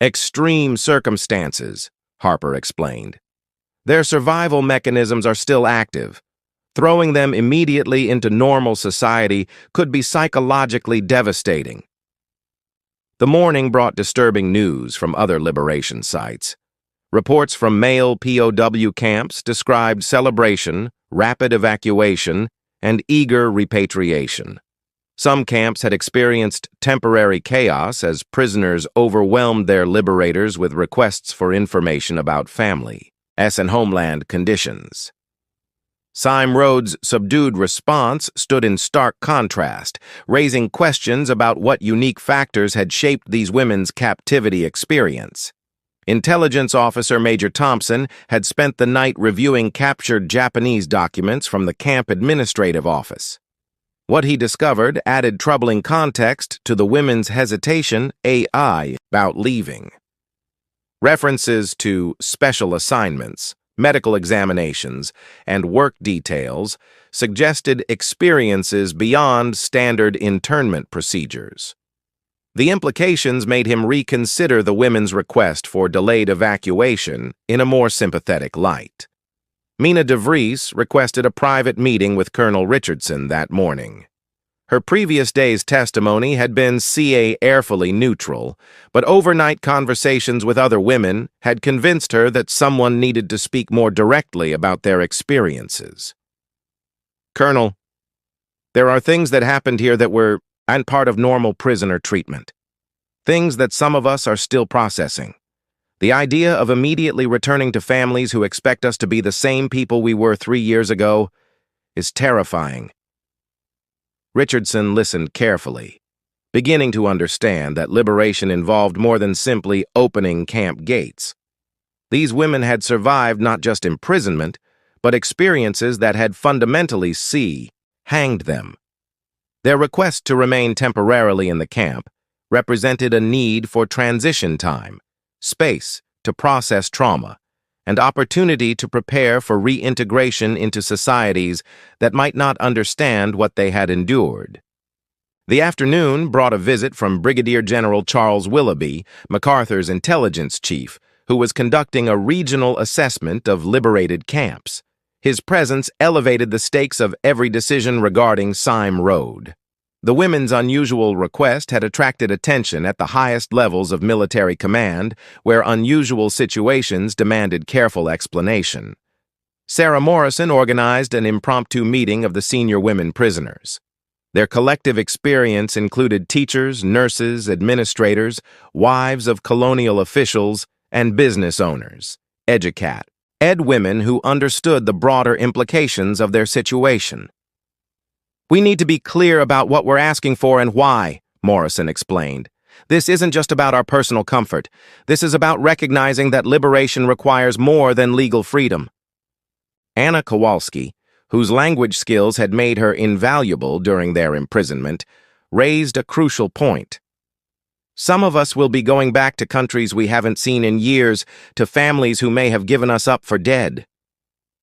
Extreme circumstances, Harper explained. Their survival mechanisms are still active. Throwing them immediately into normal society could be psychologically devastating. The morning brought disturbing news from other liberation sites. Reports from male POW camps described celebration, rapid evacuation, and eager repatriation. Some camps had experienced temporary chaos as prisoners overwhelmed their liberators with requests for information about family and homeland conditions. Sime Road's subdued response stood in stark contrast, raising questions about what unique factors had shaped these women's captivity experience. Intelligence Officer Major Thompson had spent the night reviewing captured Japanese documents from the camp administrative office. What he discovered added troubling context to the women's hesitation about leaving. References to special assignments, medical examinations, and work details suggested experiences beyond standard internment procedures. The implications made him reconsider the women's request for delayed evacuation in a more sympathetic light. Mina DeVries requested a private meeting with Colonel Richardson that morning. Her previous day's testimony had been carefully neutral, but overnight conversations with other women had convinced her that someone needed to speak more directly about their experiences. "Colonel, there are things that happened here that were part of normal prisoner treatment. Things that some of us are still processing. The idea of immediately returning to families who expect us to be the same people we were 3 years ago is terrifying." Richardson listened carefully, beginning to understand that liberation involved more than simply opening camp gates. These women had survived not just imprisonment, but experiences that had fundamentally hanged them. Their request to remain temporarily in the camp represented a need for transition time, space to process trauma, and opportunity to prepare for reintegration into societies that might not understand what they had endured. The afternoon brought a visit from Brigadier General Charles Willoughby, MacArthur's intelligence chief, who was conducting a regional assessment of liberated camps. His presence elevated the stakes of every decision regarding Sime Road. The women's unusual request had attracted attention at the highest levels of military command, where unusual situations demanded careful explanation. Sarah Morrison organized an impromptu meeting of the senior women prisoners. Their collective experience included teachers, nurses, administrators, wives of colonial officials, and business owners, ed women who understood the broader implications of their situation. "We need to be clear about what we're asking for and why," Morrison explained. "This isn't just about our personal comfort. This is about recognizing that liberation requires more than legal freedom." Anna Kowalski, whose language skills had made her invaluable during their imprisonment, raised a crucial point. "Some of us will be going back to countries we haven't seen in years, to families who may have given us up for dead.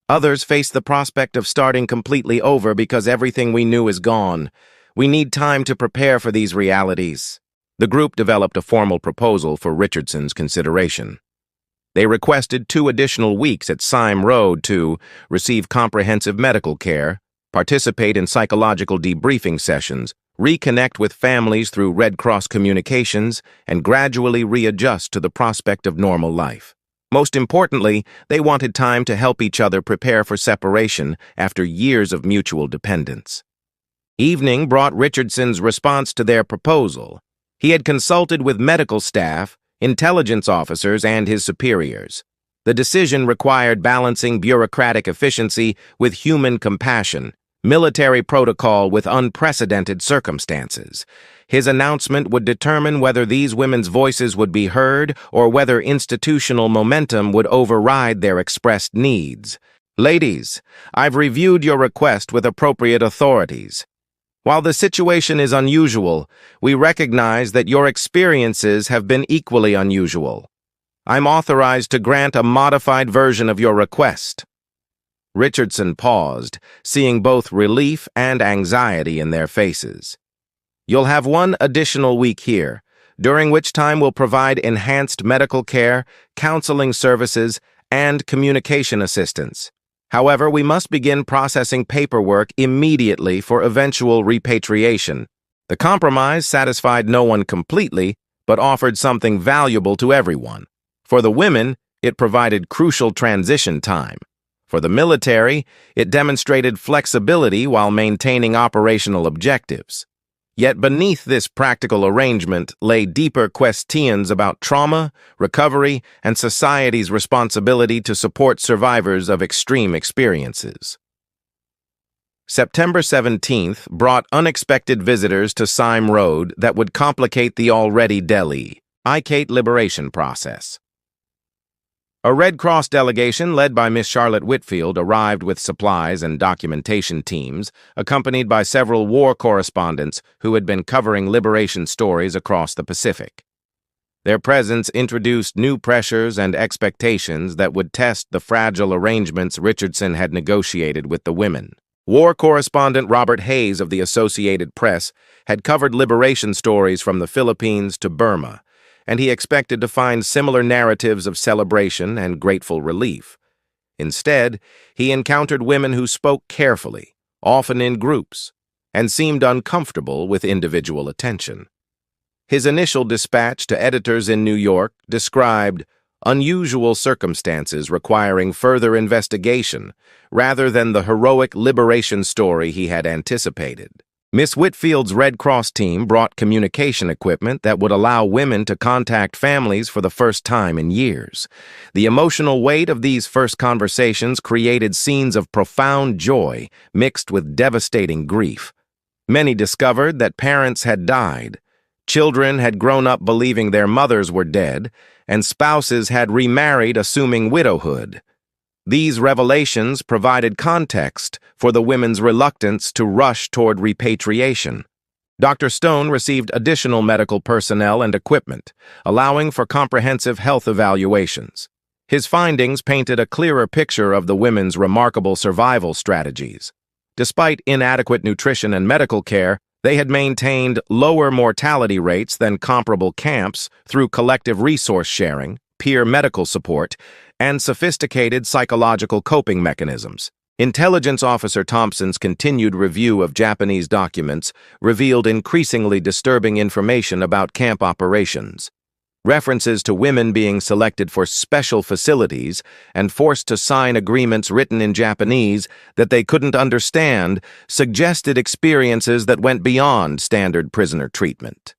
Others face the prospect of starting completely over because everything we knew is gone. We need time to prepare for these realities." The group developed a formal proposal for Richardson's consideration. They requested 2 additional weeks at Sime Road to receive comprehensive medical care, participate in psychological debriefing sessions, reconnect with families through Red Cross communications, and gradually readjust to the prospect of normal life. Most importantly, they wanted time to help each other prepare for separation after years of mutual dependence. Evening brought Richardson's response to their proposal. He had consulted with medical staff, intelligence officers, and his superiors. The decision required balancing bureaucratic efficiency with human compassion, military protocol with unprecedented circumstances. His announcement would determine whether these women's voices would be heard or whether institutional momentum would override their expressed needs. "Ladies, I've reviewed your request with appropriate authorities. While the situation is unusual, we recognize that your experiences have been equally unusual. I'm authorized to grant a modified version of your request." Richardson paused, seeing both relief and anxiety in their faces. "You'll have 1 additional week here. during which time we'll provide enhanced medical care, counseling services, and communication assistance. However, we must begin processing paperwork immediately for eventual repatriation. The compromise satisfied no one completely, but offered something valuable to everyone. For the women, it provided crucial transition time. For the military, it demonstrated flexibility while maintaining operational objectives. Yet beneath this practical arrangement lay deeper questions about trauma, recovery, and society's responsibility to support survivors of extreme experiences. September 17th brought unexpected visitors to Sime Road that would complicate the already delicate liberation process. A Red Cross delegation led by Miss Charlotte Whitfield arrived with supplies and documentation teams, accompanied by several war correspondents who had been covering liberation stories across the Pacific. Their presence introduced new pressures and expectations that would test the fragile arrangements Richardson had negotiated with the women. War correspondent Robert Hayes of the Associated Press had covered liberation stories from the Philippines to Burma, and he expected to find similar narratives of celebration and grateful relief. Instead, he encountered women who spoke carefully, often in groups, and seemed uncomfortable with individual attention. His initial dispatch to editors in New York described unusual circumstances requiring further investigation rather than the heroic liberation story he had anticipated. Miss Whitfield's Red Cross team brought communication equipment that would allow women to contact families for the first time in years. The emotional weight of these first conversations created scenes of profound joy mixed with devastating grief. Many discovered that parents had died, children had grown up believing their mothers were dead, and spouses had remarried assuming widowhood. These revelations provided context for the women's reluctance to rush toward repatriation. Dr. Stone received additional medical personnel and equipment, allowing for comprehensive health evaluations. His findings painted a clearer picture of the women's remarkable survival strategies. Despite inadequate nutrition and medical care, they had maintained lower mortality rates than comparable camps through collective resource sharing, peer medical support, and sophisticated psychological coping mechanisms. Intelligence Officer Thompson's continued review of Japanese documents revealed increasingly disturbing information about camp operations. References to women being selected for special facilities and forced to sign agreements written in Japanese that they couldn't understand suggested experiences that went beyond standard prisoner treatment.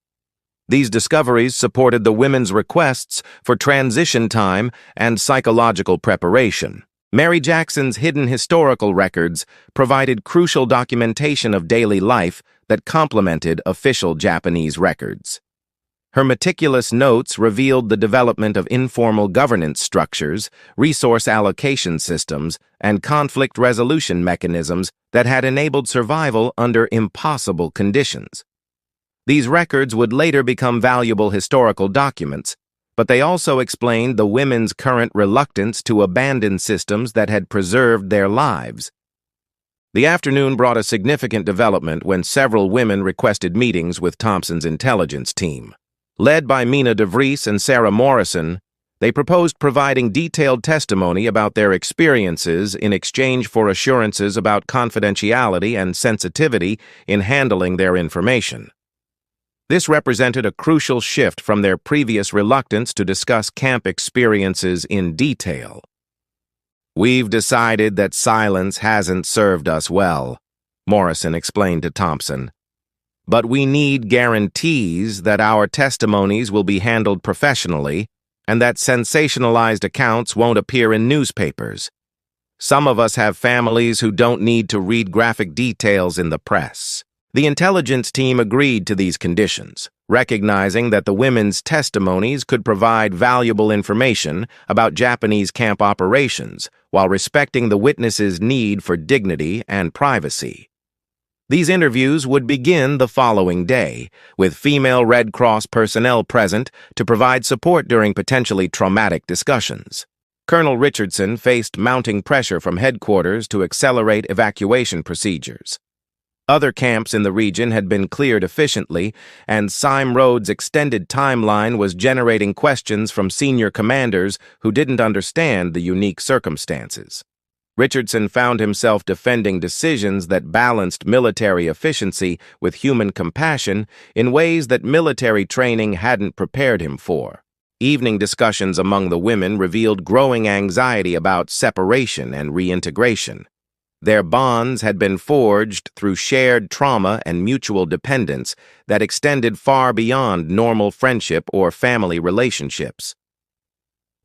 These discoveries supported the women's requests for transition time and psychological preparation. Mary Jackson's hidden historical records provided crucial documentation of daily life that complemented official Japanese records. Her meticulous notes revealed the development of informal governance structures, resource allocation systems, and conflict resolution mechanisms that had enabled survival under impossible conditions. These records would later become valuable historical documents, but they also explained the women's current reluctance to abandon systems that had preserved their lives. The afternoon brought a significant development when several women requested meetings with Thompson's intelligence team. Led by Mina DeVries and Sarah Morrison, they proposed providing detailed testimony about their experiences in exchange for assurances about confidentiality and sensitivity in handling their information. This represented a crucial shift from their previous reluctance to discuss camp experiences in detail. "We've decided that silence hasn't served us well," Morrison explained to Thompson. "But we need guarantees that our testimonies will be handled professionally and that sensationalized accounts won't appear in newspapers. Some of us have families who don't need to read graphic details in the press." The intelligence team agreed to these conditions, recognizing that the women's testimonies could provide valuable information about Japanese camp operations while respecting the witnesses' need for dignity and privacy. These interviews would begin the following day, with female Red Cross personnel present to provide support during potentially traumatic discussions. Colonel Richardson faced mounting pressure from headquarters to accelerate evacuation procedures. Other camps in the region had been cleared efficiently, and Sime Road's extended timeline was generating questions from senior commanders who didn't understand the unique circumstances. Richardson found himself defending decisions that balanced military efficiency with human compassion in ways that military training hadn't prepared him for. Evening discussions among the women revealed growing anxiety about separation and reintegration. Their bonds had been forged through shared trauma and mutual dependence that extended far beyond normal friendship or family relationships.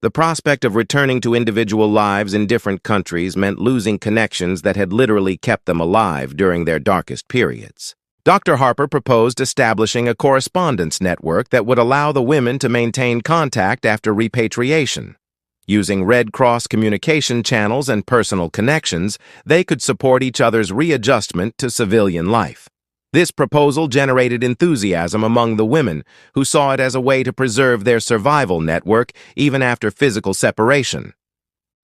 The prospect of returning to individual lives in different countries meant losing connections that had literally kept them alive during their darkest periods. Dr. Harper proposed establishing a correspondence network that would allow the women to maintain contact after repatriation. Using Red Cross communication channels and personal connections, they could support each other's readjustment to civilian life. This proposal generated enthusiasm among the women, who saw it as a way to preserve their survival network even after physical separation.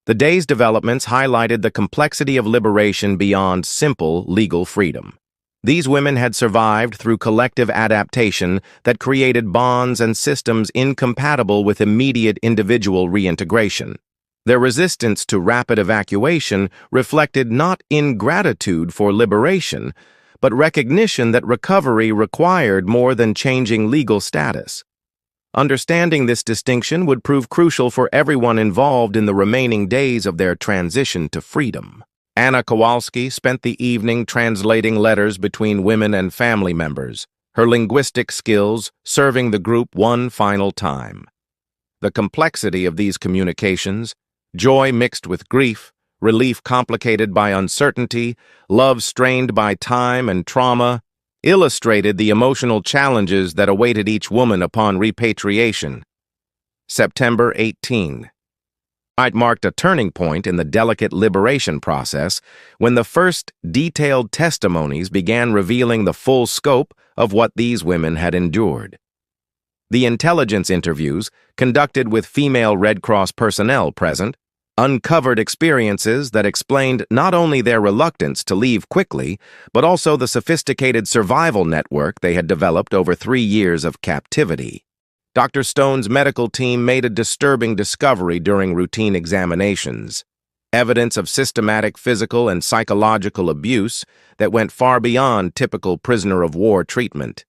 The day's developments highlighted the complexity of liberation beyond simple legal freedom. These women had survived through collective adaptation that created bonds and systems incompatible with immediate individual reintegration. Their resistance to rapid evacuation reflected not ingratitude for liberation, but recognition that recovery required more than changing legal status. Understanding this distinction would prove crucial for everyone involved in the remaining days of their transition to freedom. Anna Kowalski spent the evening translating letters between women and family members, her linguistic skills serving the group one final time. The complexity of these communications, joy mixed with grief, relief complicated by uncertainty, love strained by time and trauma, illustrated the emotional challenges that awaited each woman upon repatriation. September 18. It marked a turning point in the delicate liberation process when the first detailed testimonies began revealing the full scope of what these women had endured. The intelligence interviews, conducted with female Red Cross personnel present, uncovered experiences that explained not only their reluctance to leave quickly, but also the sophisticated survival network they had developed over 3 years of captivity. Dr. Stone's medical team made a disturbing discovery during routine examinations, evidence of systematic physical and psychological abuse that went far beyond typical prisoner-of-war treatment.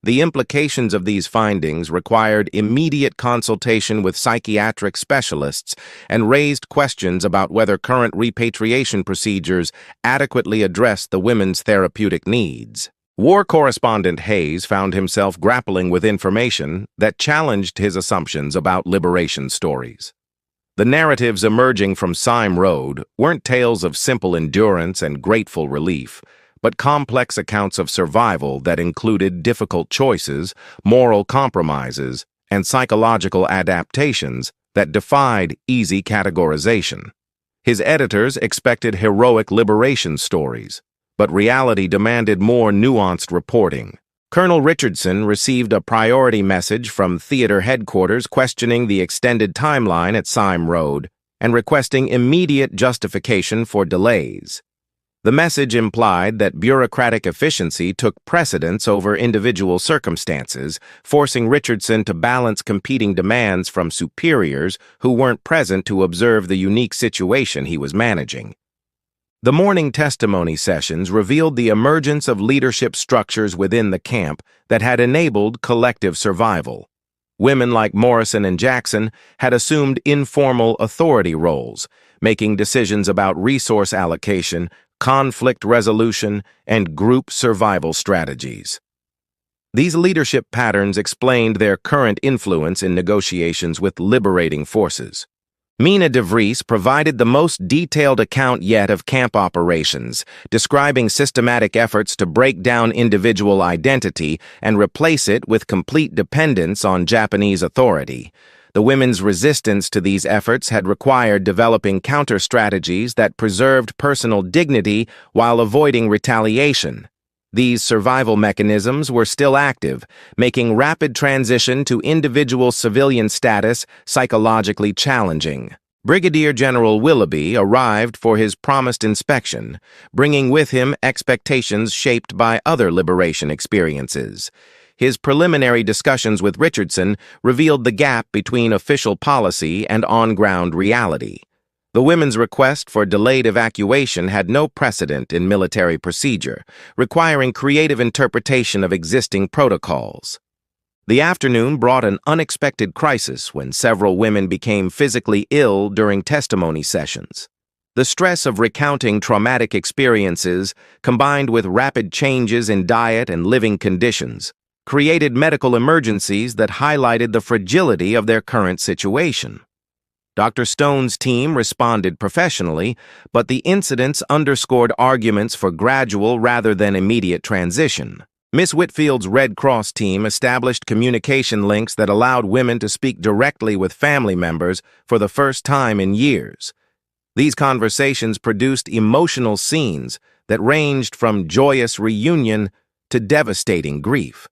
The implications of these findings required immediate consultation with psychiatric specialists and raised questions about whether current repatriation procedures adequately addressed the women's therapeutic needs. War correspondent Hayes found himself grappling with information that challenged his assumptions about liberation stories. The narratives emerging from Sime Road weren't tales of simple endurance and grateful relief, but complex accounts of survival that included difficult choices, moral compromises, and psychological adaptations that defied easy categorization. His editors expected heroic liberation stories, but reality demanded more nuanced reporting. Colonel Richardson received a priority message from theater headquarters questioning the extended timeline at Sime Road and requesting immediate justification for delays. The message implied that bureaucratic efficiency took precedence over individual circumstances, forcing Richardson to balance competing demands from superiors who weren't present to observe the unique situation he was managing. The morning testimony sessions revealed the emergence of leadership structures within the camp that had enabled collective survival. Women like Morrison and Jackson had assumed informal authority roles, making decisions about resource allocation, conflict resolution, and group survival strategies. These leadership patterns explained their current influence in negotiations with liberating forces. Mina DeVries provided the most detailed account yet of camp operations, describing systematic efforts to break down individual identity and replace it with complete dependence on Japanese authority. The women's resistance to these efforts had required developing counter-strategies that preserved personal dignity while avoiding retaliation. These survival mechanisms were still active, making rapid transition to individual civilian status psychologically challenging. Brigadier General Willoughby arrived for his promised inspection, bringing with him expectations shaped by other liberation experiences. His preliminary discussions with Richardson revealed the gap between official policy and on-ground reality. The women's request for delayed evacuation had no precedent in military procedure, requiring creative interpretation of existing protocols. The afternoon brought an unexpected crisis when several women became physically ill during testimony sessions. The stress of recounting traumatic experiences, combined with rapid changes in diet and living conditions, created medical emergencies that highlighted the fragility of their current situation. Dr. Stone's team responded professionally, but the incidents underscored arguments for gradual rather than immediate transition. Miss Whitfield's Red Cross team established communication links that allowed women to speak directly with family members for the first time in years. These conversations produced emotional scenes that ranged from joyous reunion to devastating grief.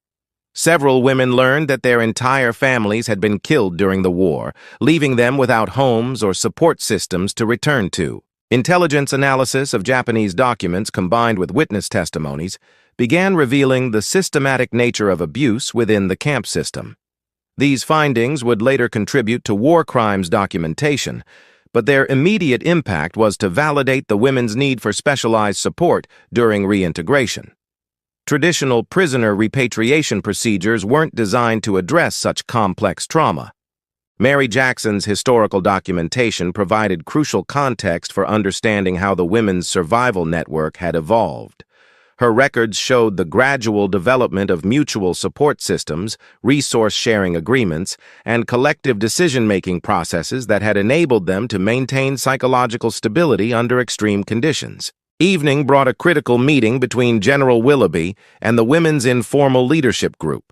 Several women learned that their entire families had been killed during the war, leaving them without homes or support systems to return to. Intelligence analysis of Japanese documents combined with witness testimonies began revealing the systematic nature of abuse within the camp system. These findings would later contribute to war crimes documentation, but their immediate impact was to validate the women's need for specialized support during reintegration. Traditional prisoner repatriation procedures weren't designed to address such complex trauma. Mary Jackson's historical documentation provided crucial context for understanding how the women's survival network had evolved. Her records showed the gradual development of mutual support systems, resource-sharing agreements, and collective decision-making processes that had enabled them to maintain psychological stability under extreme conditions. Evening brought a critical meeting between General Willoughby and the Women's Informal Leadership Group.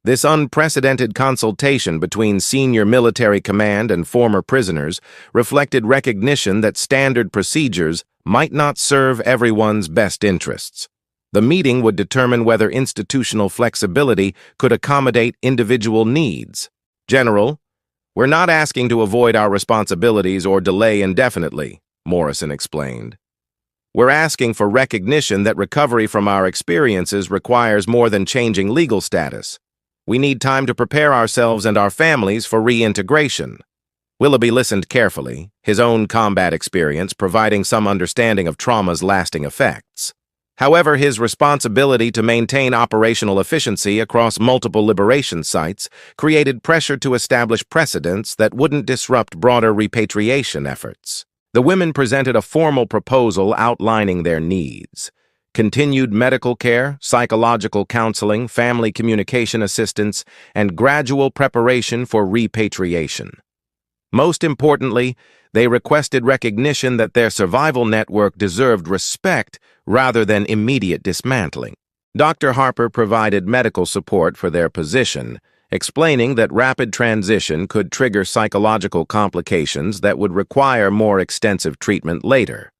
This unprecedented consultation between senior military command and former prisoners reflected recognition that standard procedures might not serve everyone's best interests. The meeting would determine whether institutional flexibility could accommodate individual needs. "General, we're not asking to avoid our responsibilities or delay indefinitely," Morrison explained. "We're asking for recognition that recovery from our experiences requires more than changing legal status. We need time to prepare ourselves and our families for reintegration." Willoughby listened carefully, his own combat experience providing some understanding of trauma's lasting effects. However, his responsibility to maintain operational efficiency across multiple liberation sites created pressure to establish precedents that wouldn't disrupt broader repatriation efforts. The women presented a formal proposal outlining their needs: continued medical care, psychological counseling, family communication assistance, and gradual preparation for repatriation. Most importantly, they requested recognition that their survival network deserved respect rather than immediate dismantling. Dr. Harper provided medical support for their position, explaining that rapid transition could trigger psychological complications that would require more extensive treatment later.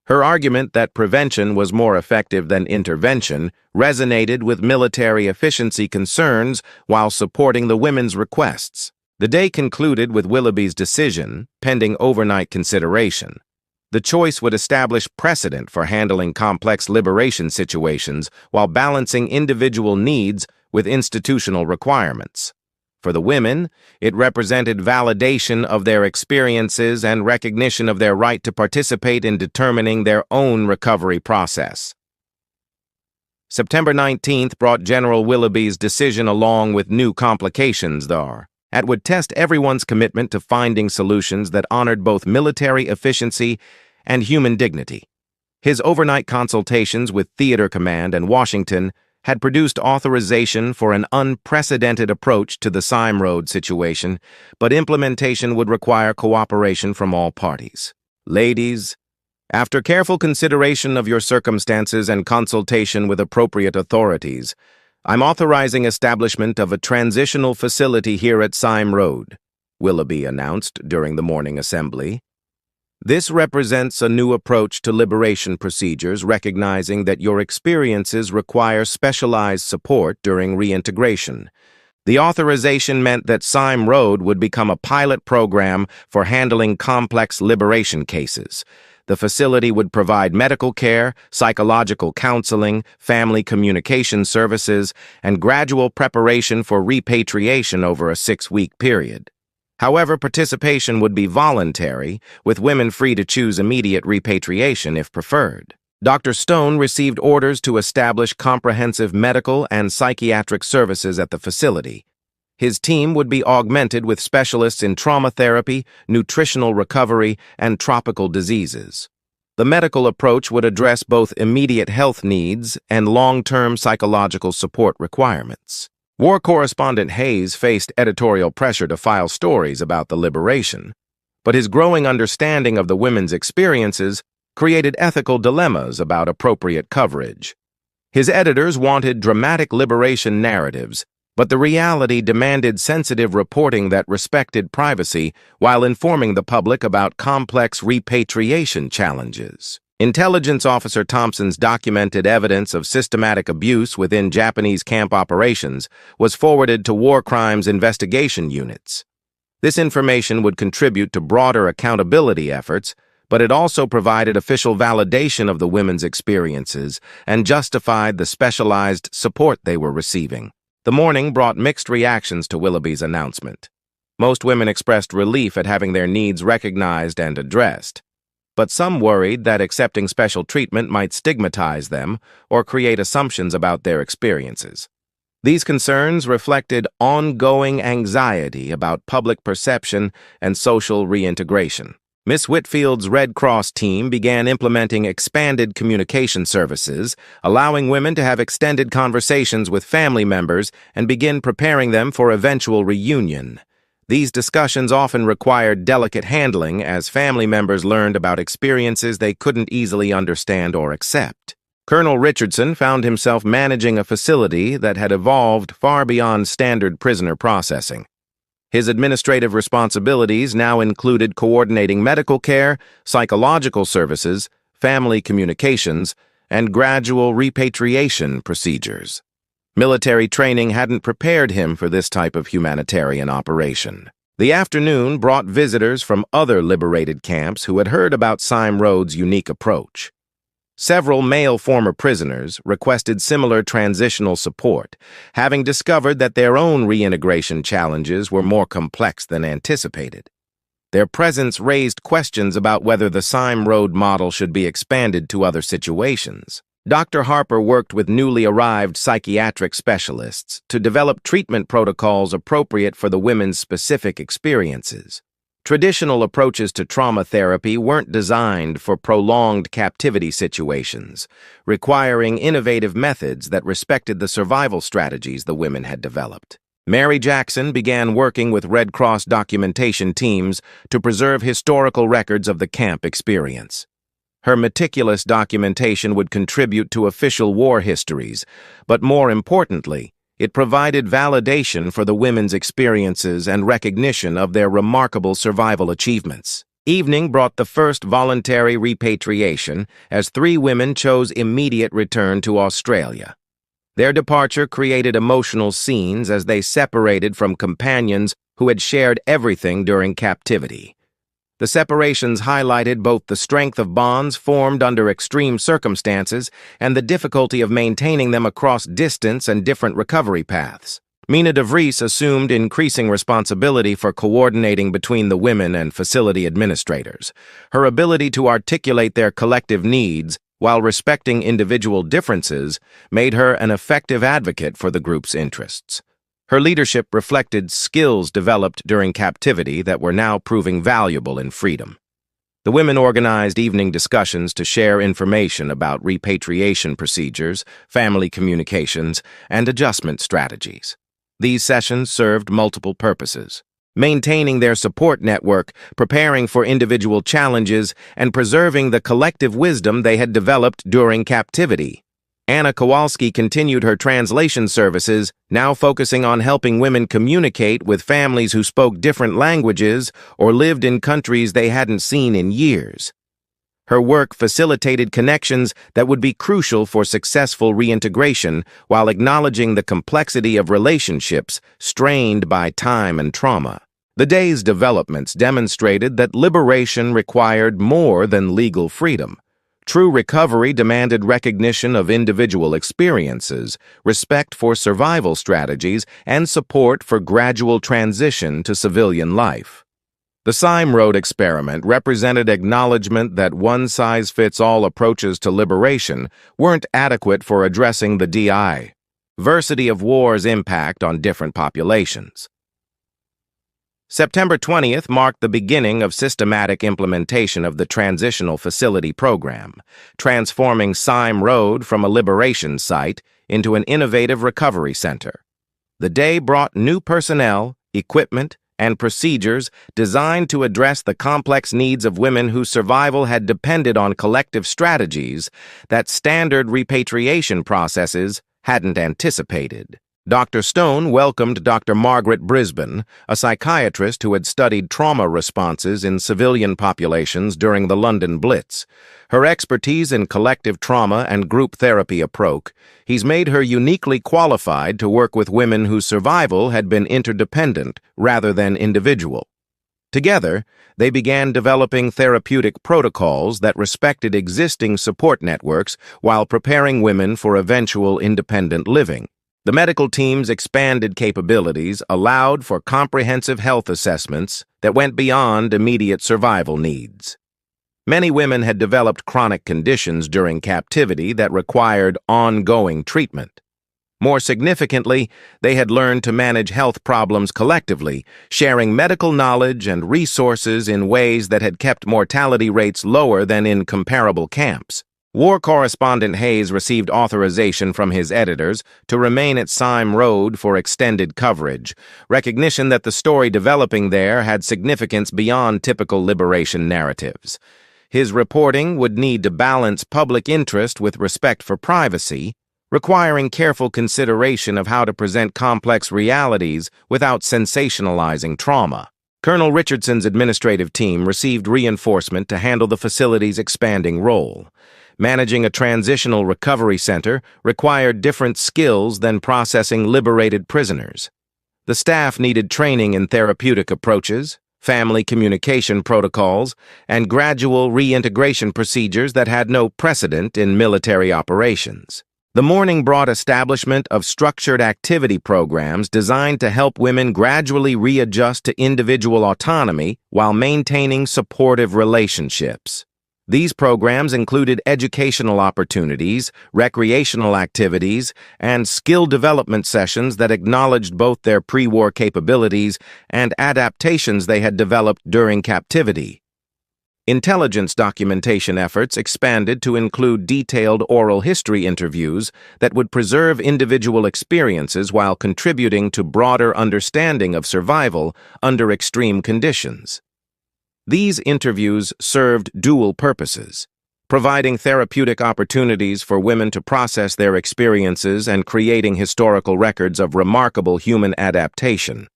Her argument that prevention was more effective than intervention resonated with military efficiency concerns while supporting the women's requests. The day concluded with Willoughby's decision, pending overnight consideration. The choice would establish precedent for handling complex liberation situations while balancing individual needs with institutional requirements. For the women, it represented validation of their experiences and recognition of their right to participate in determining their own recovery process. September 19th brought General Willoughby's decision along with new complications, though. It would test everyone's commitment to finding solutions that honored both military efficiency and human dignity. His overnight consultations with Theater Command and Washington had produced authorization for an unprecedented approach to the Sime Road situation, but implementation would require cooperation from all parties. "Ladies, after careful consideration of your circumstances and consultation with appropriate authorities, I'm authorizing establishment of a transitional facility here at Sime Road," Willoughby announced during the morning assembly. "This represents a new approach to liberation procedures, recognizing that your experiences require specialized support during reintegration. The authorization meant that Sime Road would become a pilot program for handling complex liberation cases. The facility would provide medical care, psychological counseling, family communication services, and gradual preparation for repatriation over a 6-week period. However, participation would be voluntary, with women free to choose immediate repatriation if preferred. Dr. Stone received orders to establish comprehensive medical and psychiatric services at the facility. His team would be augmented with specialists in trauma therapy, nutritional recovery, and tropical diseases. The medical approach would address both immediate health needs and long-term psychological support requirements. War correspondent Hayes faced editorial pressure to file stories about the liberation, but his growing understanding of the women's experiences created ethical dilemmas about appropriate coverage. His editors wanted dramatic liberation narratives, but the reality demanded sensitive reporting that respected privacy while informing the public about complex repatriation challenges. Intelligence Officer Thompson's documented evidence of systematic abuse within Japanese camp operations was forwarded to war crimes investigation units. This information would contribute to broader accountability efforts, but it also provided official validation of the women's experiences and justified the specialized support they were receiving. The morning brought mixed reactions to Willoughby's announcement. Most women expressed relief at having their needs recognized and addressed, but some worried that accepting special treatment might stigmatize them or create assumptions about their experiences. These concerns reflected ongoing anxiety about public perception and social reintegration. Miss Whitfield's Red Cross team began implementing expanded communication services, allowing women to have extended conversations with family members and begin preparing them for eventual reunion. These discussions often required delicate handling as family members learned about experiences they couldn't easily understand or accept. Colonel Richardson found himself managing a facility that had evolved far beyond standard prisoner processing. His administrative responsibilities now included coordinating medical care, psychological services, family communications, and gradual repatriation procedures. Military training hadn't prepared him for this type of humanitarian operation. The afternoon brought visitors from other liberated camps who had heard about Sime Road's unique approach. Several male former prisoners requested similar transitional support, having discovered that their own reintegration challenges were more complex than anticipated. Their presence raised questions about whether the Sime Road model should be expanded to other situations. Dr. Harper worked with newly arrived psychiatric specialists to develop treatment protocols appropriate for the women's specific experiences. Traditional approaches to trauma therapy weren't designed for prolonged captivity situations, requiring innovative methods that respected the survival strategies the women had developed. Mary Jackson began working with Red Cross documentation teams to preserve historical records of the camp experience. Her meticulous documentation would contribute to official war histories, but more importantly, it provided validation for the women's experiences and recognition of their remarkable survival achievements. Evening brought the first voluntary repatriation as 3 women chose immediate return to Australia. Their departure created emotional scenes as they separated from companions who had shared everything during captivity. The separations highlighted both the strength of bonds formed under extreme circumstances and the difficulty of maintaining them across distance and different recovery paths. Mina de Vries assumed increasing responsibility for coordinating between the women and facility administrators. Her ability to articulate their collective needs while respecting individual differences made her an effective advocate for the group's interests. Her leadership reflected skills developed during captivity that were now proving valuable in freedom. The women organized evening discussions to share information about repatriation procedures, family communications, and adjustment strategies. These sessions served multiple purposes: maintaining their support network, preparing for individual challenges, and preserving the collective wisdom they had developed during captivity. Anna Kowalski continued her translation services, now focusing on helping women communicate with families who spoke different languages or lived in countries they hadn't seen in years. Her work facilitated connections that would be crucial for successful reintegration while acknowledging the complexity of relationships strained by time and trauma. The day's developments demonstrated that liberation required more than legal freedom. True recovery demanded recognition of individual experiences, respect for survival strategies, and support for gradual transition to civilian life. The Sime Road experiment represented acknowledgement that one-size-fits-all approaches to liberation weren't adequate for addressing the diversity of war's impact on different populations. September 20th marked the beginning of systematic implementation of the Transitional Facility Program, transforming Sime Road from a liberation site into an innovative recovery center. The day brought new personnel, equipment, and procedures designed to address the complex needs of women whose survival had depended on collective strategies that standard repatriation processes hadn't anticipated. Dr. Stone welcomed Dr. Margaret Brisbane, a psychiatrist who had studied trauma responses in civilian populations during the London Blitz. Her expertise in collective trauma and group therapy approach has made her uniquely qualified to work with women whose survival had been interdependent rather than individual. Together, they began developing therapeutic protocols that respected existing support networks while preparing women for eventual independent living. The medical team's expanded capabilities allowed for comprehensive health assessments that went beyond immediate survival needs. Many women had developed chronic conditions during captivity that required ongoing treatment. More significantly, they had learned to manage health problems collectively, sharing medical knowledge and resources in ways that had kept mortality rates lower than in comparable camps. War correspondent Hayes received authorization from his editors to remain at Sime Road for extended coverage, recognition that the story developing there had significance beyond typical liberation narratives. His reporting would need to balance public interest with respect for privacy, requiring careful consideration of how to present complex realities without sensationalizing trauma. Colonel Richardson's administrative team received reinforcement to handle the facility's expanding role. Managing a transitional recovery center required different skills than processing liberated prisoners. The staff needed training in therapeutic approaches, family communication protocols, and gradual reintegration procedures that had no precedent in military operations. The morning brought establishment of structured activity programs designed to help women gradually readjust to individual autonomy while maintaining supportive relationships. These programs included educational opportunities, recreational activities, and skill development sessions that acknowledged both their pre-war capabilities and adaptations they had developed during captivity. Intelligence documentation efforts expanded to include detailed oral history interviews that would preserve individual experiences while contributing to broader understanding of survival under extreme conditions. These interviews served dual purposes, providing therapeutic opportunities for women to process their experiences and creating historical records of remarkable human adaptation.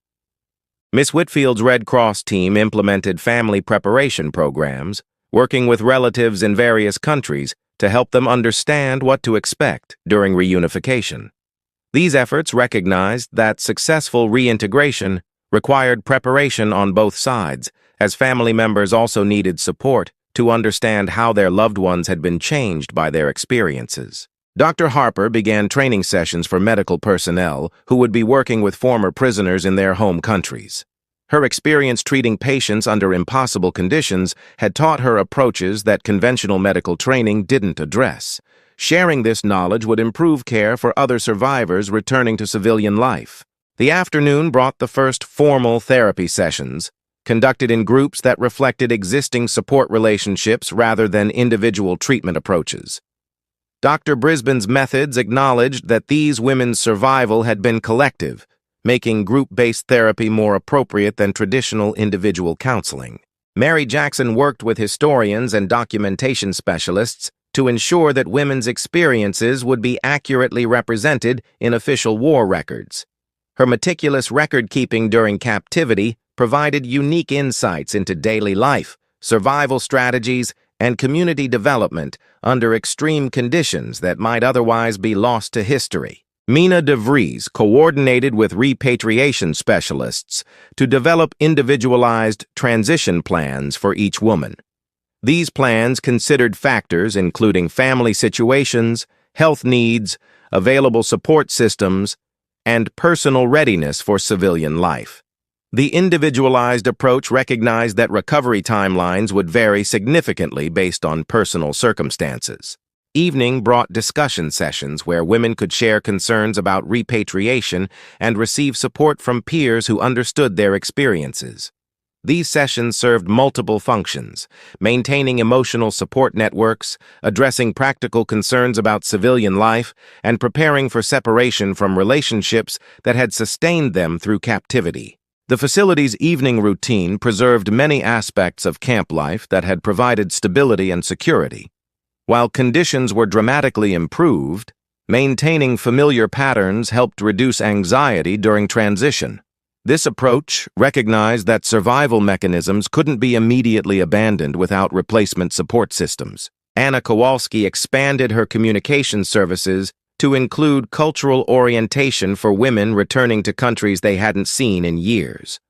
Miss Whitfield's Red Cross team implemented family preparation programs, working with relatives in various countries to help them understand what to expect during reunification. These efforts recognized that successful reintegration required preparation on both sides, as family members also needed support to understand how their loved ones had been changed by their experiences. Dr. Harper began training sessions for medical personnel who would be working with former prisoners in their home countries. Her experience treating patients under impossible conditions had taught her approaches that conventional medical training didn't address. Sharing this knowledge would improve care for other survivors returning to civilian life. The afternoon brought the first formal therapy sessions, conducted in groups that reflected existing support relationships rather than individual treatment approaches. Dr. Brisbane's methods acknowledged that these women's survival had been collective, making group-based therapy more appropriate than traditional individual counseling. Mary Jackson worked with historians and documentation specialists to ensure that women's experiences would be accurately represented in official war records. Her meticulous record-keeping during captivity provided unique insights into daily life, survival strategies, and community development under extreme conditions that might otherwise be lost to history. Mina DeVries coordinated with repatriation specialists to develop individualized transition plans for each woman. These plans considered factors including family situations, health needs, available support systems, and personal readiness for civilian life. The individualized approach recognized that recovery timelines would vary significantly based on personal circumstances. Evening brought discussion sessions where women could share concerns about repatriation and receive support from peers who understood their experiences. These sessions served multiple functions: maintaining emotional support networks, addressing practical concerns about civilian life, and preparing for separation from relationships that had sustained them through captivity. The facility's evening routine preserved many aspects of camp life that had provided stability and security. While conditions were dramatically improved, maintaining familiar patterns helped reduce anxiety during transition. This approach recognized that survival mechanisms couldn't be immediately abandoned without replacement support systems. Anna Kowalski expanded her communication services to include cultural orientation for women returning to countries they hadn't seen in years.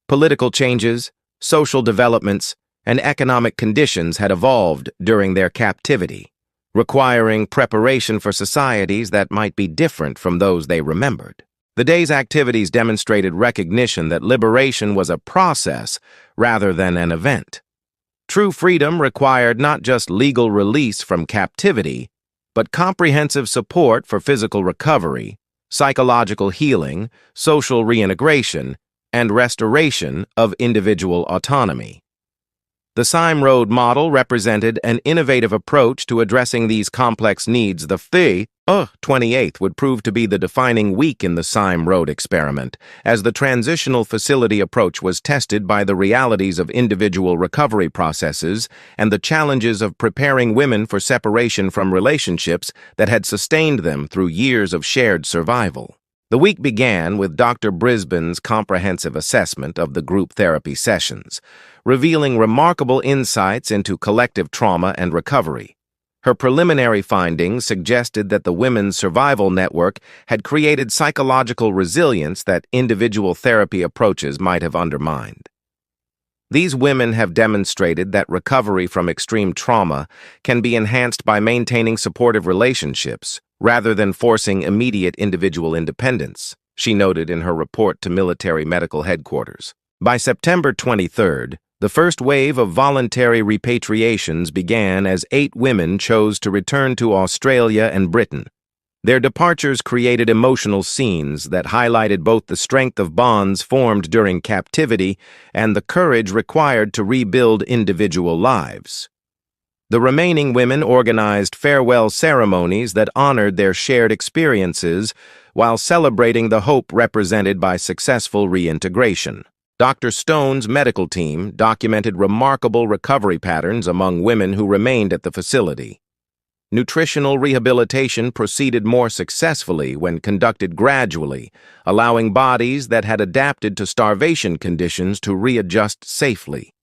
Political changes, social developments, and economic conditions had evolved during their captivity, requiring preparation for societies that might be different from those they remembered. The day's activities demonstrated recognition that liberation was a process rather than an event. True freedom required not just legal release from captivity, but comprehensive support for physical recovery, psychological healing, social reintegration, and restoration of individual autonomy. The Sime Road model represented an innovative approach to addressing these complex needs. The 28th would prove to be the defining week in the Sime Road experiment, as the transitional facility approach was tested by the realities of individual recovery processes and the challenges of preparing women for separation from relationships that had sustained them through years of shared survival. The week began with Dr. Brisbane's comprehensive assessment of the group therapy sessions, revealing remarkable insights into collective trauma and recovery. Her preliminary findings suggested that the Women's Survival Network had created psychological resilience that individual therapy approaches might have undermined. These women have demonstrated that recovery from extreme trauma can be enhanced by maintaining supportive relationships rather than forcing immediate individual independence, she noted in her report to military medical headquarters. By September 23rd, the first wave of voluntary repatriations began as 8 women chose to return to Australia and Britain. Their departures created emotional scenes that highlighted both the strength of bonds formed during captivity and the courage required to rebuild individual lives. The remaining women organized farewell ceremonies that honored their shared experiences while celebrating the hope represented by successful reintegration. Dr. Stone's medical team documented remarkable recovery patterns among women who remained at the facility. Nutritional rehabilitation proceeded more successfully when conducted gradually, allowing bodies that had adapted to starvation conditions to readjust safely.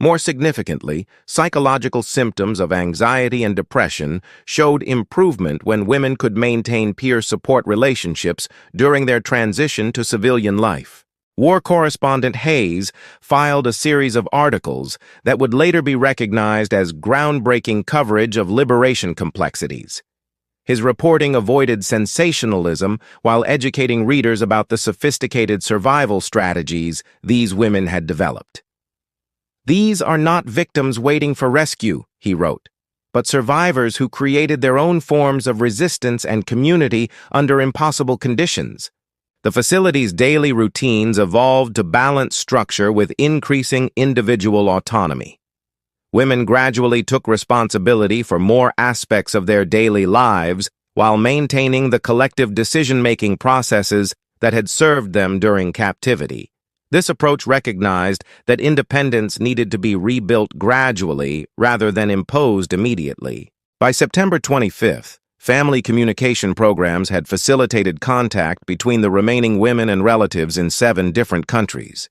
More significantly, psychological symptoms of anxiety and depression showed improvement when women could maintain peer support relationships during their transition to civilian life. War correspondent Hayes filed a series of articles that would later be recognized as groundbreaking coverage of liberation complexities. His reporting avoided sensationalism while educating readers about the sophisticated survival strategies these women had developed. "These are not victims waiting for rescue," he wrote, "but survivors who created their own forms of resistance and community under impossible conditions." The facility's daily routines evolved to balance structure with increasing individual autonomy. Women gradually took responsibility for more aspects of their daily lives while maintaining the collective decision-making processes that had served them during captivity. This approach recognized that independence needed to be rebuilt gradually rather than imposed immediately. By September 25th, family communication programs had facilitated contact between the remaining women and relatives in 7 different countries.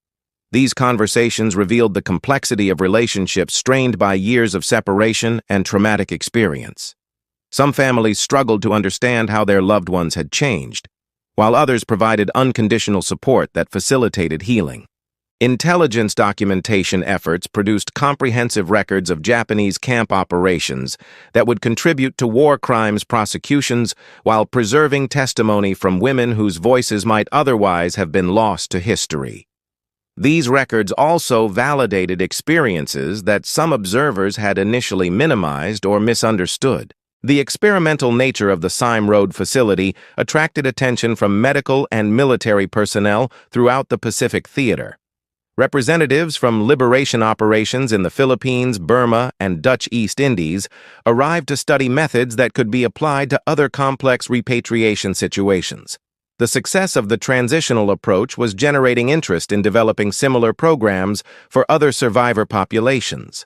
These conversations revealed the complexity of relationships strained by years of separation and traumatic experience. Some families struggled to understand how their loved ones had changed, while others provided unconditional support that facilitated healing. Intelligence documentation efforts produced comprehensive records of Japanese camp operations that would contribute to war crimes prosecutions while preserving testimony from women whose voices might otherwise have been lost to history. These records also validated experiences that some observers had initially minimized or misunderstood. The experimental nature of the Sime Road facility attracted attention from medical and military personnel throughout the Pacific Theater. Representatives from liberation operations in the Philippines, Burma, and Dutch East Indies arrived to study methods that could be applied to other complex repatriation situations. The success of the transitional approach was generating interest in developing similar programs for other survivor populations.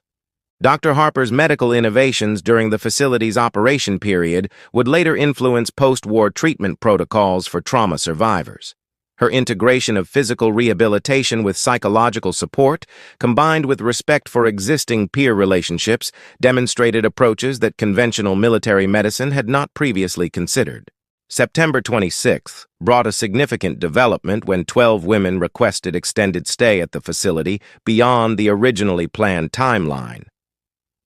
Dr. Harper's medical innovations during the facility's operation period would later influence post-war treatment protocols for trauma survivors. Her integration of physical rehabilitation with psychological support, combined with respect for existing peer relationships, demonstrated approaches that conventional military medicine had not previously considered. September 26th brought a significant development when 12 women requested extended stay at the facility beyond the originally planned timeline.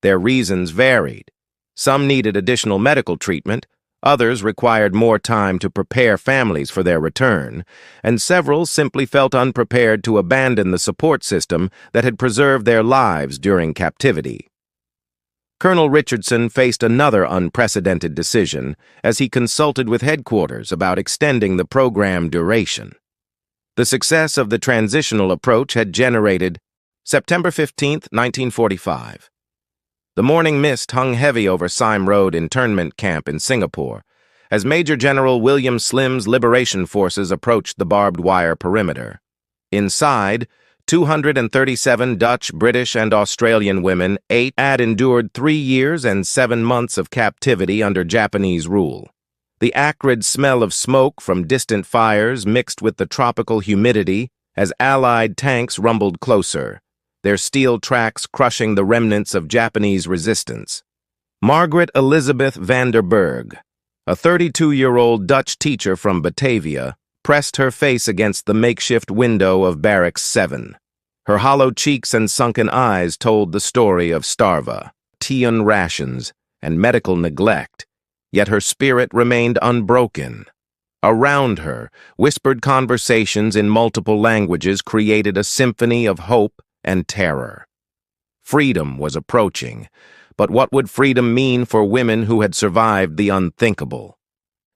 Their reasons varied. Some needed additional medical treatment, others required more time to prepare families for their return, and several simply felt unprepared to abandon the support system that had preserved their lives during captivity. Colonel Richardson faced another unprecedented decision as he consulted with headquarters about extending the program duration. The success of the transitional approach had generated September 15, 1945. The morning mist hung heavy over Sime Road internment camp in Singapore as Major General William Slim's liberation forces approached the barbed wire perimeter. Inside, 237 Dutch, British, and Australian women had endured 3 years and 7 months of captivity under Japanese rule. The acrid smell of smoke from distant fires mixed with the tropical humidity as Allied tanks rumbled closer, their steel tracks crushing the remnants of Japanese resistance. Margaret Elizabeth van der Berg, a 32-year-old Dutch teacher from Batavia, pressed her face against the makeshift window of Barracks 7. Her hollow cheeks and sunken eyes told the story of starvation rations, and medical neglect, yet her spirit remained unbroken. Around her, whispered conversations in multiple languages created a symphony of hope and terror. Freedom was approaching, but what would freedom mean for women who had survived the unthinkable?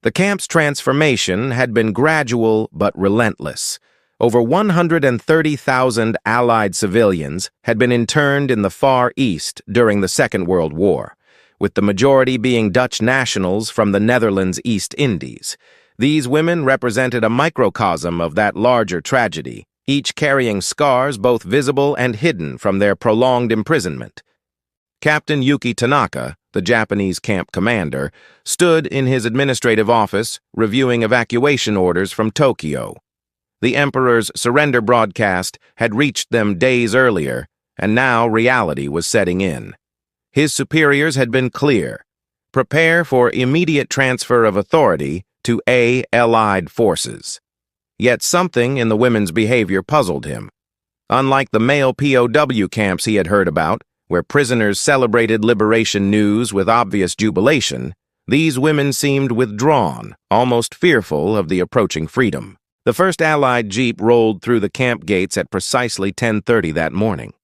The camp's transformation had been gradual but relentless. Over 130,000 Allied civilians had been interned in the Far East during the Second World War, with the majority being Dutch nationals from the Netherlands East Indies. These women represented a microcosm of that larger tragedy, each carrying scars both visible and hidden from their prolonged imprisonment. Captain Yuki Tanaka, the Japanese camp commander, stood in his administrative office reviewing evacuation orders from Tokyo. The Emperor's surrender broadcast had reached them days earlier, and now reality was setting in. His superiors had been clear: prepare for immediate transfer of authority to Allied forces. Yet something in the women's behavior puzzled him. Unlike the male POW camps he had heard about, where prisoners celebrated liberation news with obvious jubilation, these women seemed withdrawn, almost fearful of the approaching freedom. The first Allied jeep rolled through the camp gates at precisely 10:30 that morning.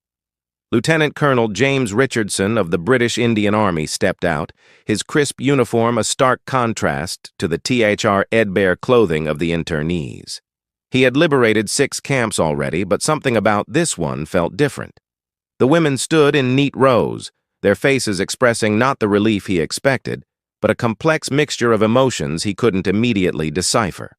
Lieutenant Colonel James Richardson of the British Indian Army stepped out, his crisp uniform a stark contrast to the threadbare clothing of the internees. He had liberated 6 camps already, but something about this one felt different. The women stood in neat rows, their faces expressing not the relief he expected, but a complex mixture of emotions he couldn't immediately decipher.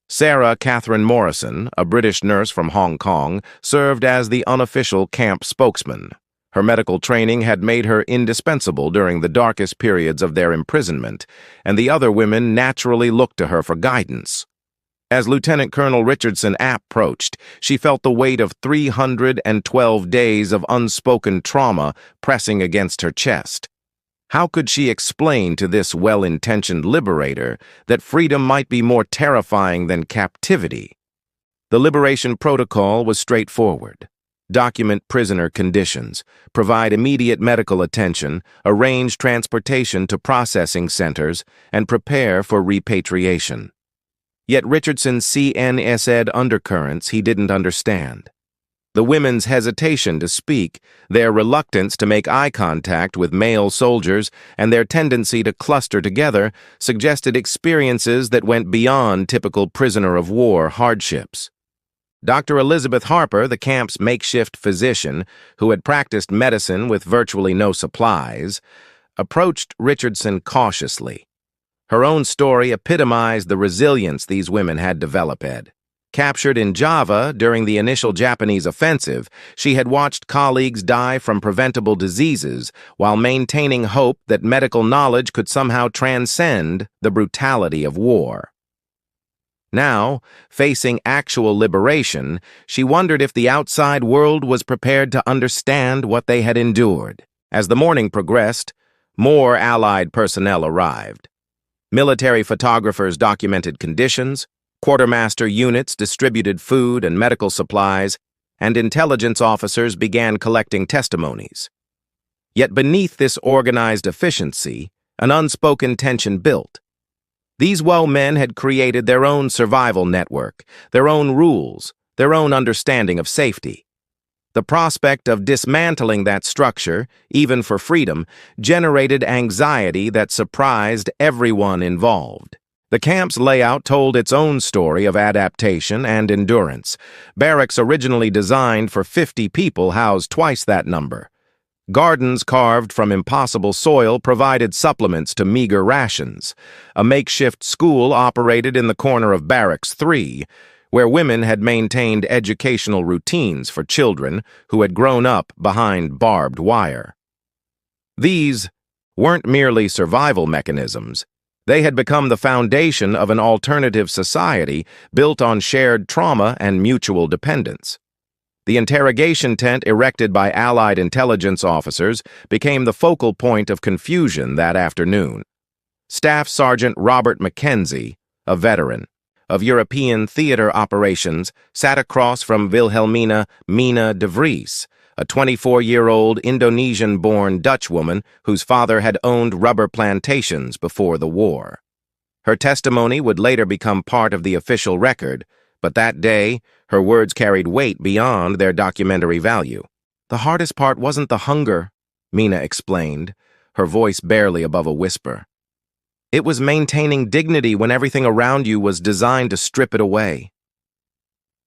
Sarah Catherine Morrison, a British nurse from Hong Kong, served as the unofficial camp spokesman. Her medical training had made her indispensable during the darkest periods of their imprisonment, and the other women naturally looked to her for guidance. As Lieutenant Colonel Richardson approached, she felt the weight of 312 days of unspoken trauma pressing against her chest. How could she explain to this well-intentioned liberator that freedom might be more terrifying than captivity? The liberation protocol was straightforward. Document prisoner conditions, provide immediate medical attention, arrange transportation to processing centers, and prepare for repatriation. Yet Richardson's CNSed undercurrents he didn't understand. The women's hesitation to speak, their reluctance to make eye contact with male soldiers, and their tendency to cluster together suggested experiences that went beyond typical prisoner of war hardships. Dr. Elizabeth Harper, the camp's makeshift physician, who had practiced medicine with virtually no supplies, approached Richardson cautiously. Her own story epitomized the resilience these women had developed. Captured in Java during the initial Japanese offensive, she had watched colleagues die from preventable diseases while maintaining hope that medical knowledge could somehow transcend the brutality of war. Now, facing actual liberation, she wondered if the outside world was prepared to understand what they had endured. As the morning progressed, more Allied personnel arrived. Military photographers documented conditions, quartermaster units distributed food and medical supplies, and intelligence officers began collecting testimonies. Yet beneath this organized efficiency, an unspoken tension built. These WO men had created their own survival network, their own rules, their own understanding of safety. The prospect of dismantling that structure, even for freedom, generated anxiety that surprised everyone involved. The camp's layout told its own story of adaptation and endurance. Barracks originally designed for 50 people housed twice that number. Gardens carved from impossible soil provided supplements to meager rations. A makeshift school operated in the corner of Barracks 3, where women had maintained educational routines for children who had grown up behind barbed wire. These weren't merely survival mechanisms. They had become the foundation of an alternative society built on shared trauma and mutual dependence. The interrogation tent erected by Allied intelligence officers became the focal point of confusion that afternoon. Staff Sergeant Robert Mackenzie, a veteran of European theater operations, sat across from Wilhelmina Mina de Vries, a 24-year-old Indonesian-born Dutch woman whose father had owned rubber plantations before the war. Her testimony would later become part of the official record, but that day, her words carried weight beyond their documentary value. "The hardest part wasn't the hunger," Mina explained, her voice barely above a whisper. "It was maintaining dignity when everything around you was designed to strip it away."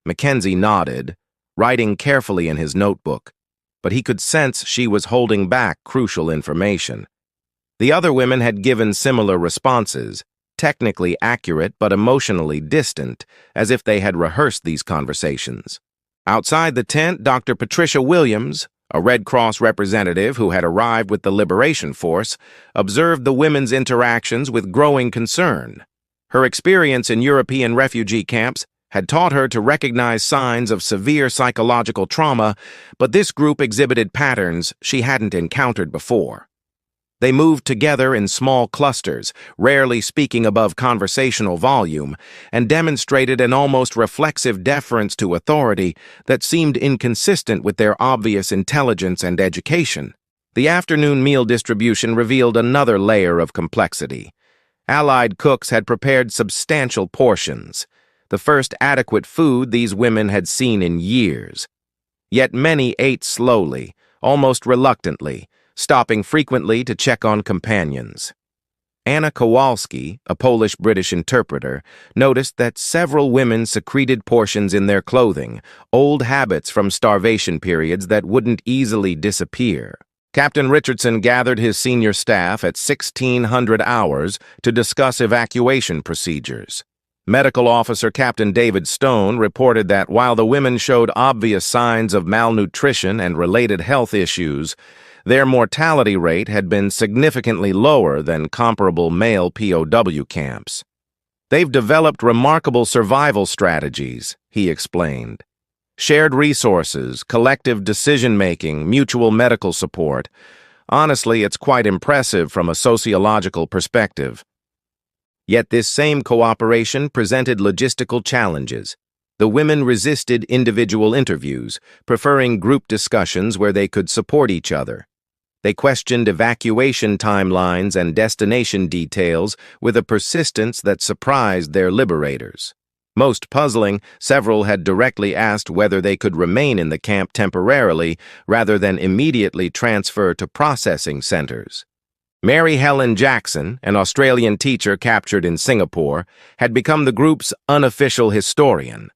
Mackenzie nodded, writing carefully in his notebook, but he could sense she was holding back crucial information. The other women had given similar responses, technically accurate but emotionally distant, as if they had rehearsed these conversations. Outside the tent, Dr. Patricia Williams, a Red Cross representative who had arrived with the Liberation Force, observed the women's interactions with growing concern. Her experience in European refugee camps had taught her to recognize signs of severe psychological trauma, but this group exhibited patterns she hadn't encountered before. They moved together in small clusters, rarely speaking above conversational volume, and demonstrated an almost reflexive deference to authority that seemed inconsistent with their obvious intelligence and education. The afternoon meal distribution revealed another layer of complexity. Allied cooks had prepared substantial portions, the first adequate food these women had seen in years. Yet many ate slowly, almost reluctantly, stopping frequently to check on companions. Anna Kowalski, a Polish-British interpreter, noticed that several women secreted portions in their clothing, old habits from starvation periods that wouldn't easily disappear. Captain Richardson gathered his senior staff at 1600 hours to discuss evacuation procedures. Medical Officer Captain David Stone reported that while the women showed obvious signs of malnutrition and related health issues, their mortality rate had been significantly lower than comparable male POW camps. They've developed remarkable survival strategies, he explained. Shared resources, collective decision-making, mutual medical support. Honestly, it's quite impressive from a sociological perspective. Yet this same cooperation presented logistical challenges. The women resisted individual interviews, preferring group discussions where they could support each other. They questioned evacuation timelines and destination details with a persistence that surprised their liberators. Most puzzling, several had directly asked whether they could remain in the camp temporarily rather than immediately transfer to processing centers. Mary Helen Jackson, an Australian teacher captured in Singapore, had become the group's unofficial historian.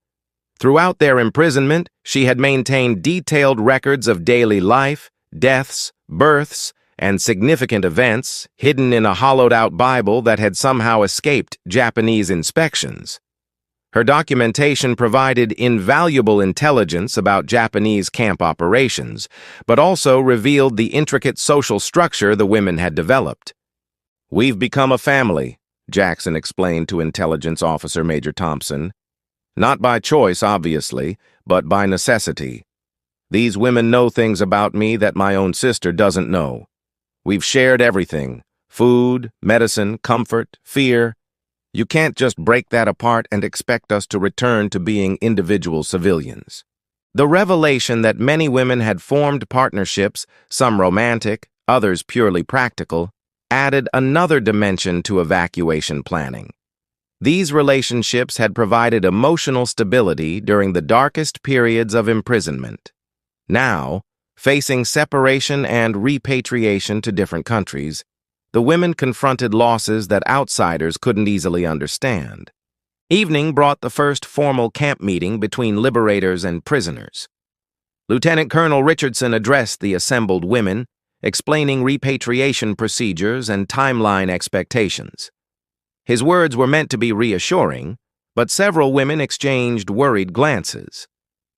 Throughout their imprisonment, she had maintained detailed records of daily life, deaths, births, and significant events hidden in a hollowed-out Bible that had somehow escaped Japanese inspections. Her documentation provided invaluable intelligence about Japanese camp operations, but also revealed the intricate social structure the women had developed. "We've become a family," Jackson explained to Intelligence Officer Major Thompson. "Not by choice, obviously, but by necessity. These women know things about me that my own sister doesn't know. We've shared everything: food, medicine, comfort, fear. You can't just break that apart and expect us to return to being individual civilians." The revelation that many women had formed partnerships, some romantic, others purely practical, added another dimension to evacuation planning. These relationships had provided emotional stability during the darkest periods of imprisonment. Now, facing separation and repatriation to different countries, the women confronted losses that outsiders couldn't easily understand. Evening brought the first formal camp meeting between liberators and prisoners. Lieutenant Colonel Richardson addressed the assembled women, explaining repatriation procedures and timeline expectations. His words were meant to be reassuring, but several women exchanged worried glances.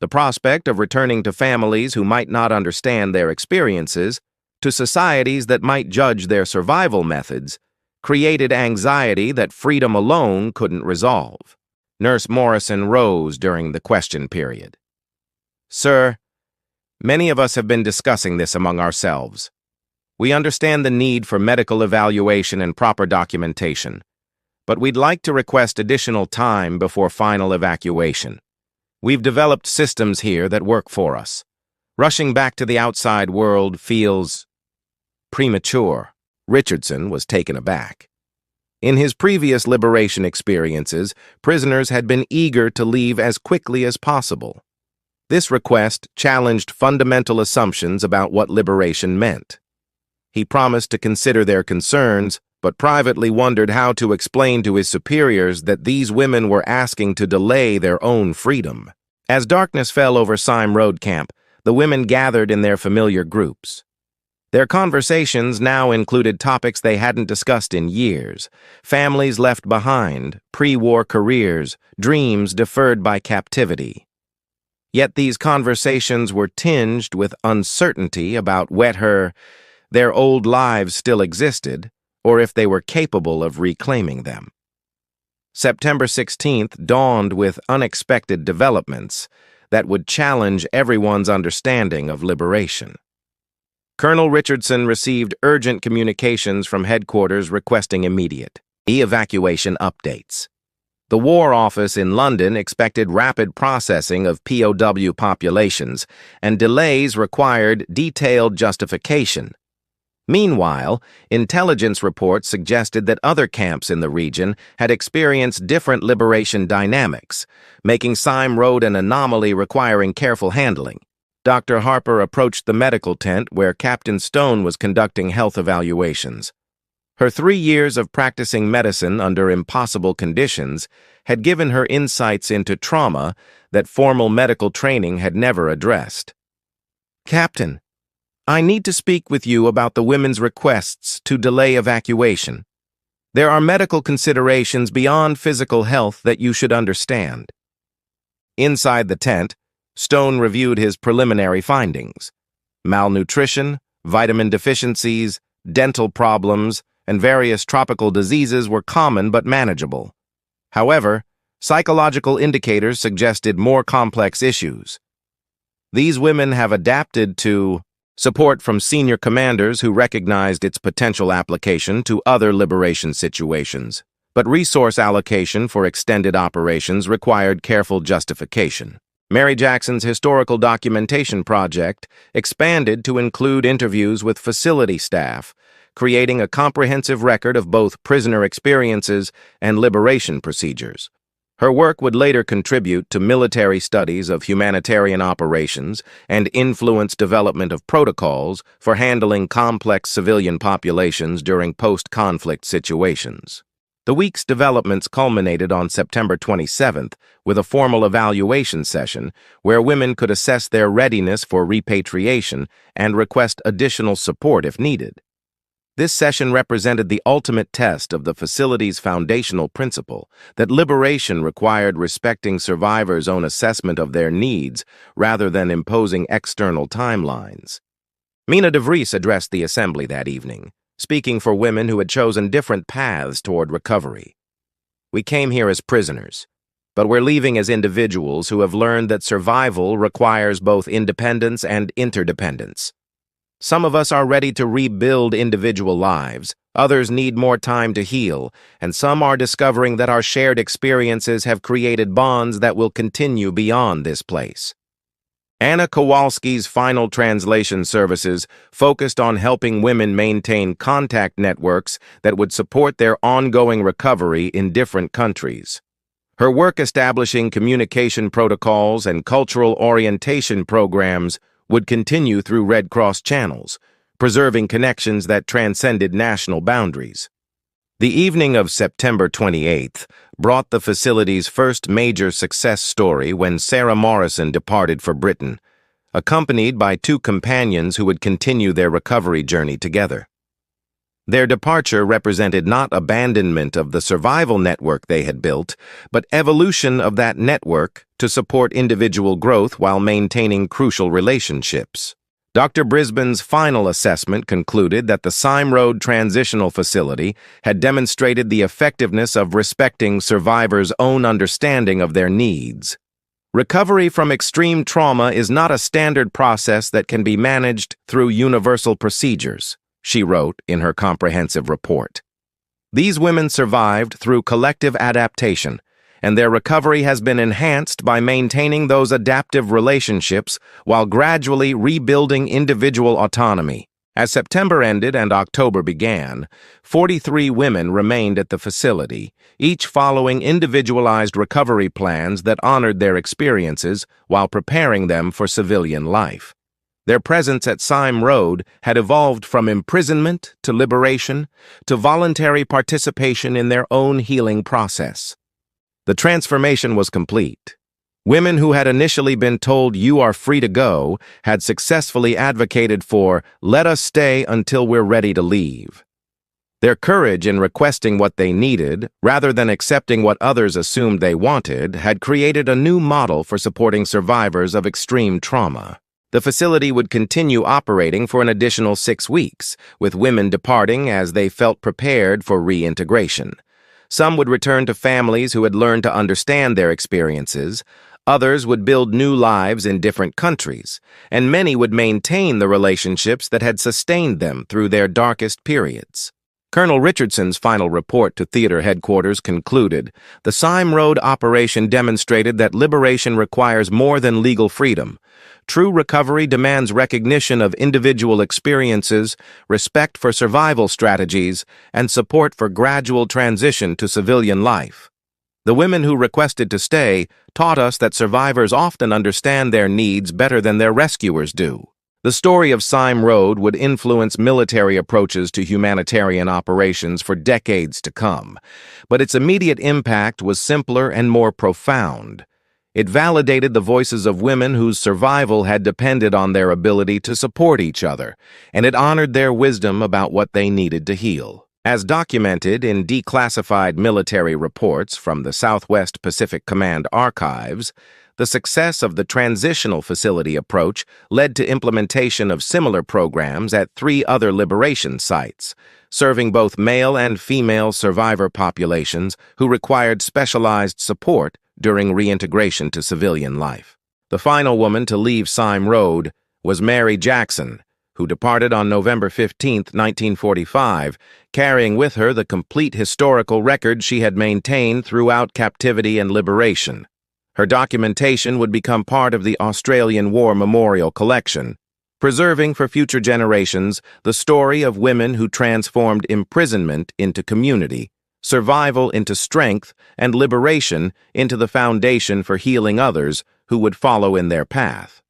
The prospect of returning to families who might not understand their experiences, to societies that might judge their survival methods, created anxiety that freedom alone couldn't resolve. Nurse Morrison rose during the question period. "Sir, many of us have been discussing this among ourselves. We understand the need for medical evaluation and proper documentation, but we'd like to request additional time before final evacuation. We've developed systems here that work for us. Rushing back to the outside world feels premature." Richardson was taken aback. In his previous liberation experiences, prisoners had been eager to leave as quickly as possible. This request challenged fundamental assumptions about what liberation meant. He promised to consider their concerns, but privately wondered how to explain to his superiors that these women were asking to delay their own freedom. As darkness fell over Sime Road Camp, the women gathered in their familiar groups. Their conversations now included topics they hadn't discussed in years: families left behind, pre-war careers, dreams deferred by captivity. Yet these conversations were tinged with uncertainty about whether their old lives still existed or if they were capable of reclaiming them. September 16th dawned with unexpected developments that would challenge everyone's understanding of liberation. Colonel Richardson received urgent communications from headquarters requesting immediate evacuation updates. The War Office in London expected rapid processing of POW populations, and delays required detailed justification. Meanwhile, intelligence reports suggested that other camps in the region had experienced different liberation dynamics, making Sime Road an anomaly requiring careful handling. Dr. Harper approached the medical tent where Captain Stone was conducting health evaluations. Her 3 years of practicing medicine under impossible conditions had given her insights into trauma that formal medical training had never addressed. "Captain, I need to speak with you about the women's requests to delay evacuation. There are medical considerations beyond physical health that you should understand." Inside the tent, Stone reviewed his preliminary findings. Malnutrition, vitamin deficiencies, dental problems, and various tropical diseases were common but manageable. However, psychological indicators suggested more complex issues. These women have adapted to support from senior commanders who recognized its potential application to other liberation situations, but resource allocation for extended operations required careful justification. Mary Jackson's historical documentation project expanded to include interviews with facility staff, creating a comprehensive record of both prisoner experiences and liberation procedures. Her work would later contribute to military studies of humanitarian operations and influence development of protocols for handling complex civilian populations during post-conflict situations. The week's developments culminated on September 27th with a formal evaluation session where women could assess their readiness for repatriation and request additional support if needed. This session represented the ultimate test of the facility's foundational principle that liberation required respecting survivors' own assessment of their needs rather than imposing external timelines. Mina DeVries addressed the assembly that evening, speaking for women who had chosen different paths toward recovery. "We came here as prisoners, but we're leaving as individuals who have learned that survival requires both independence and interdependence. Some of us are ready to rebuild individual lives, others need more time to heal, and some are discovering that our shared experiences have created bonds that will continue beyond this place." Anna Kowalski's final translation services focused on helping women maintain contact networks that would support their ongoing recovery in different countries. Her work establishing communication protocols and cultural orientation programs would continue through Red Cross channels, preserving connections that transcended national boundaries. The evening of September 28th brought the facility's first major success story when Sarah Morrison departed for Britain, accompanied by two companions who would continue their recovery journey together. Their departure represented not abandonment of the survival network they had built, but evolution of that network to support individual growth while maintaining crucial relationships. Dr. Brisbane's final assessment concluded that the Sime Road Transitional Facility had demonstrated the effectiveness of respecting survivors' own understanding of their needs. "Recovery from extreme trauma is not a standard process that can be managed through universal procedures," she wrote in her comprehensive report. "These women survived through collective adaptation, and their recovery has been enhanced by maintaining those adaptive relationships while gradually rebuilding individual autonomy." As September ended and October began, 43 women remained at the facility, each following individualized recovery plans that honored their experiences while preparing them for civilian life. Their presence at Sime Road had evolved from imprisonment to liberation to voluntary participation in their own healing process. The transformation was complete. Women who had initially been told "you are free to go" had successfully advocated for "let us stay until we're ready to leave." Their courage in requesting what they needed, rather than accepting what others assumed they wanted, had created a new model for supporting survivors of extreme trauma. The facility would continue operating for an additional 6 weeks, with women departing as they felt prepared for reintegration. Some would return to families who had learned to understand their experiences, others would build new lives in different countries, and many would maintain the relationships that had sustained them through their darkest periods. Colonel Richardson's final report to theater headquarters concluded, "The Sime Road operation demonstrated that liberation requires more than legal freedom. True recovery demands recognition of individual experiences, respect for survival strategies, and support for gradual transition to civilian life. The women who requested to stay taught us that survivors often understand their needs better than their rescuers do." The story of Sime Road would influence military approaches to humanitarian operations for decades to come, but its immediate impact was simpler and more profound. It validated the voices of women whose survival had depended on their ability to support each other, and it honored their wisdom about what they needed to heal. As documented in declassified military reports from the Southwest Pacific Command archives, The success of the transitional facility approach led to implementation of similar programs at 3 other liberation sites, serving both male and female survivor populations who required specialized support during reintegration to civilian life. The final woman to leave Sime Road was Mary Jackson, who departed on November 15, 1945, carrying with her the complete historical record she had maintained throughout captivity and liberation. Her documentation would become part of the Australian War Memorial Collection, preserving for future generations the story of women who transformed imprisonment into community, survival into strength, and liberation into the foundation for healing others who would follow in their path.